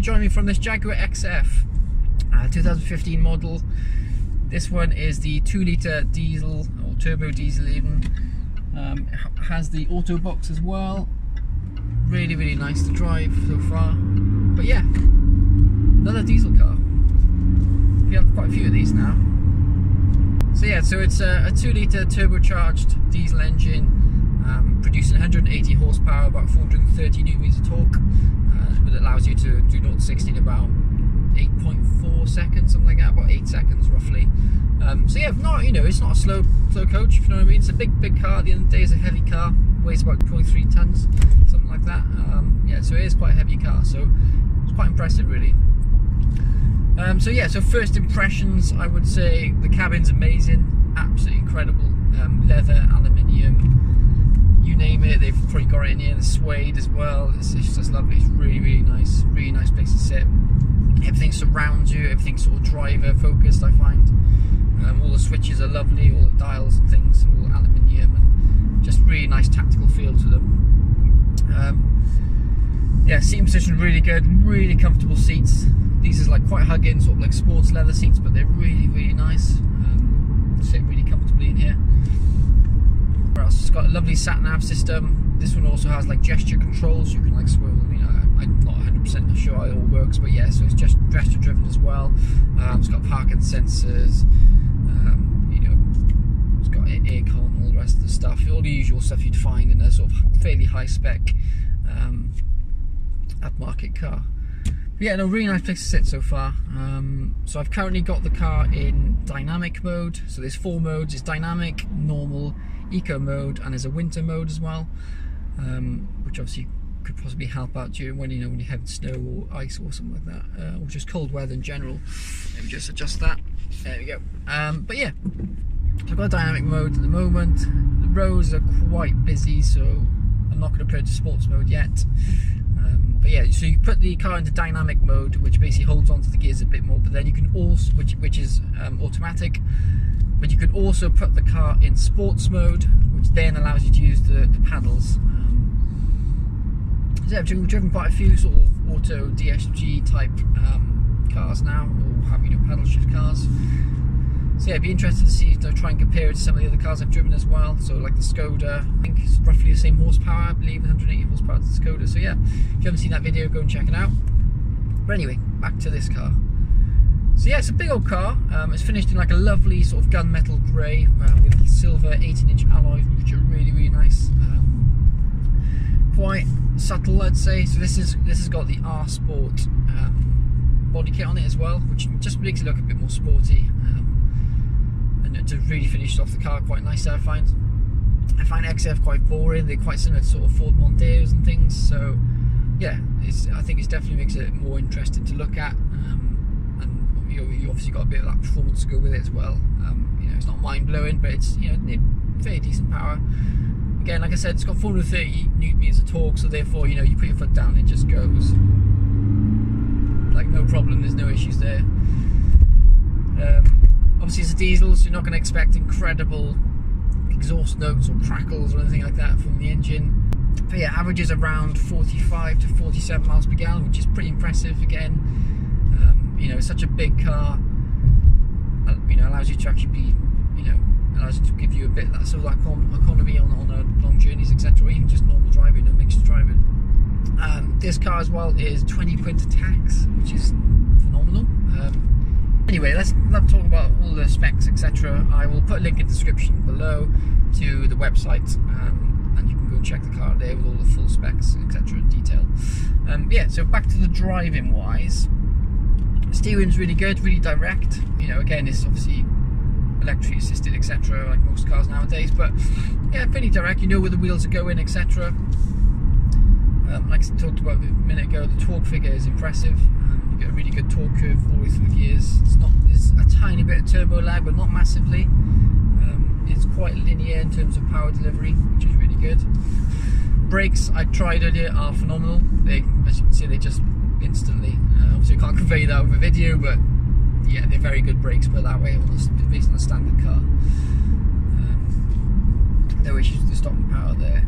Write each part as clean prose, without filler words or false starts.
join me from this Jaguar XF 2015 model. This one is the 2-litre diesel, or turbo diesel even. It has the auto box as well. Really, really nice to drive so far. But yeah, another diesel car. We have quite a few of these now. So yeah, so it's a 2-litre turbocharged diesel engine, producing 180 horsepower, about 430 newton-meters of torque, but it allows you to do 0 to 60 in about 8.4 seconds, something like that, about 8 seconds roughly. So yeah, not, it's not a slow coach, if you know what I mean. It's a big car. At the end of the day, it's a heavy car, weighs about 0.3 tons, something like that. Yeah, so it is quite a heavy car, so it's quite impressive really. So yeah, so first impressions, I would say the cabin's amazing, absolutely incredible. Leather, aluminium, you name it, they've probably got it in here. The suede as well, it's just lovely. It's really nice place to sit. Everything surrounds you, everything's sort of driver focused, I find. All the switches are lovely, all the dials and things, all aluminium, and just really nice tactical feel to them. Yeah, seating position really good, really comfortable seats. These is like quite hugging, sort of like sports leather seats, but they're really nice. Sit really comfortably in here. What else? It's got a lovely Sat-Nav system. This one also has like gesture controls. You can like swivel. I'm not 100% sure how it all works, but yeah, so it's just gesture driven as well. It's got parking sensors. It's got aircon, all the rest of the stuff, all the usual stuff you'd find in a sort of fairly high spec upmarket car. But yeah, no, really nice place to sit so far. So I've currently got the car in dynamic mode. So there's 4 modes. It's dynamic, normal, eco mode, and there's a winter mode as well, which obviously could possibly help out during when you have snow or ice or something like that, or just cold weather in general. Let me just adjust that. There we go. But yeah, so I've got dynamic mode at the moment. The roads are quite busy, so I'm not going to put it to sports mode yet. But yeah, so you put the car into dynamic mode, which basically holds onto the gears a bit more, but then you can also, which is automatic, but you can also put the car in sports mode, which then allows you to use the paddles. So yeah, I've driven quite a few sort of auto DSG type cars now, or have paddle shift cars. So yeah, it'd be interesting to see, try and compare it to some of the other cars I've driven as well. So like the Skoda, I think it's roughly the same horsepower, I believe, 180 horsepower to the Skoda. So yeah, if you haven't seen that video, go and check it out. But anyway, back to this car. So yeah, it's a big old car. It's finished in like a lovely sort of gunmetal grey with silver 18-inch alloys, which are really nice. Quite subtle, I'd say. So this has got the R-sport body kit on it as well, which just makes it look a bit more sporty. And to really finish off the car quite nice, I find XF quite boring. They're quite similar to sort of Ford Mondeos and things. So yeah, I think it definitely makes it more interesting to look at. And you obviously got a bit of that performance to go with it as well. It's not mind blowing, but it's fairly decent power. Again, like I said, it's got 430 newton-meters of torque, so therefore you put your foot down, it just goes like no problem. There's no issues there. Obviously it's a diesel, so you're not going to expect incredible exhaust notes or crackles or anything like that from the engine. But yeah, averages around 45 to 47 miles per gallon, which is pretty impressive. Again, it's such a big car. Allows you to actually be, allows you to give you a bit of that sort of economy on long journeys, etc., or even just normal driving, mixed driving. This car as well is 20 quid to tax, which is phenomenal. Anyway, let's talk about all the specs, etc. I will put a link in the description below to the website, and you can go and check the car out there with all the full specs, etc. in detail. Yeah, so back to the driving wise. Steering's really good, really direct. Again, it's obviously electric assisted, etc., like most cars nowadays, but yeah, pretty direct. You know where the wheels are going, etc. Like I talked about a minute ago, the torque figure is impressive. You get a really good torque curve all the way through the gears. There's a tiny bit of turbo lag, but not massively. It's quite linear in terms of power delivery, which is really good. Brakes I tried earlier are phenomenal. As you can see, they just instantly. Obviously, I can't convey that over video, but yeah, they're very good brakes, put it that way, based on a standard car. No issues with the stopping power there.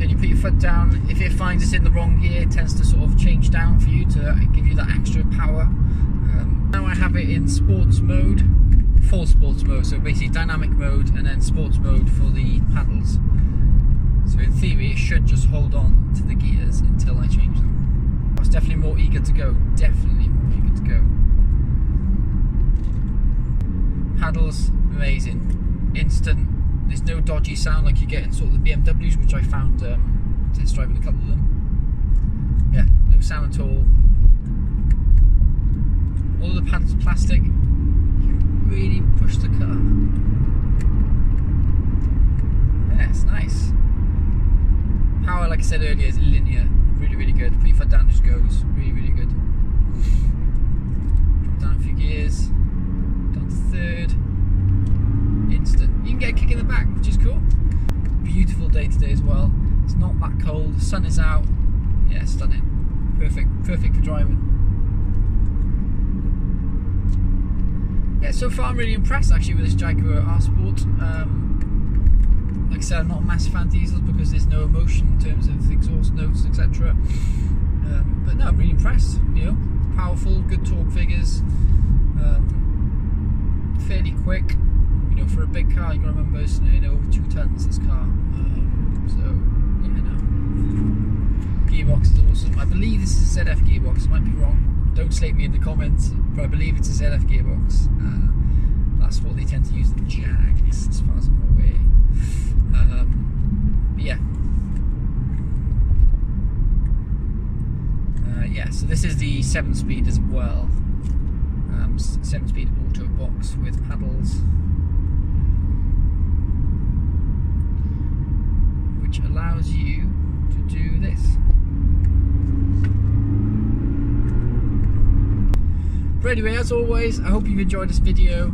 then you put your foot down. If it finds it's in the wrong gear, it tends to sort of change down for you to give you that extra power. Now I have it in sports mode, full sports mode, so basically dynamic mode and then sports mode for the paddles. So in theory it should just hold on to the gears until I change them. I was definitely more eager to go, definitely more eager to go. Paddles, amazing, instant. There's no dodgy sound like you get in sort of the BMWs, which I found test driving a couple of them. Yeah, no sound at all. All of the paddles are plastic. You can really push the car. Yeah, it's nice. Power, like I said earlier, is linear. Really, really good. Put your foot down, just goes. Really, really good. Drop down a few gears. Down to third. Instant. You can get a kick in the back, which is cool. Beautiful day today as well. It's not that cold. The sun is out. Yeah, stunning. Perfect. Perfect for driving. Yeah, so far I'm really impressed actually with this Jaguar R-sport. Like I said, I'm not a massive fan of diesels because there's no emotion in terms of exhaust notes, etc. But no, I'm really impressed. You know, powerful, good torque figures, fairly quick. You know, for a big car, you got to remember it's over 2 tons. This car, so yeah, no. Gearbox is awesome. I believe this is a ZF gearbox. Might be wrong. Don't slate me in the comments, but I believe it's a ZF gearbox. That's what they tend to use in Jags, as far as I'm aware. But yeah. Yeah, so this is the 7-speed as well. 7-speed auto box with paddles, which allows you to do this. But anyway, as always, I hope you've enjoyed this video.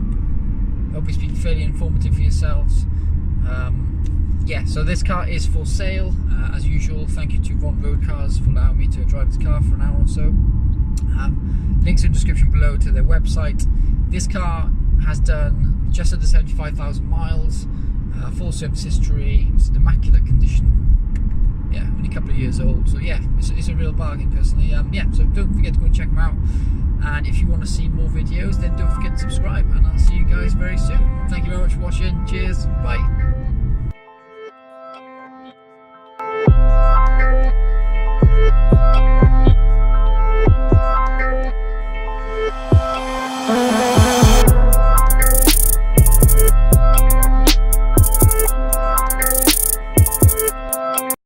I hope it's been fairly informative for yourselves. Yeah, so this car is for sale. As usual, thank you to Ron Road Cars for allowing me to drive this car for an hour or so. Links in the description below to their website. This car has done just under 75,000 miles, full service history, it's in immaculate condition. Yeah, only a couple of years old, so yeah, it's a real bargain personally. Yeah, so don't forget to go and check them out. And if you want to see more videos, then don't forget to subscribe, and I'll see you guys very soon. Thank you very much for watching. Cheers. Bye.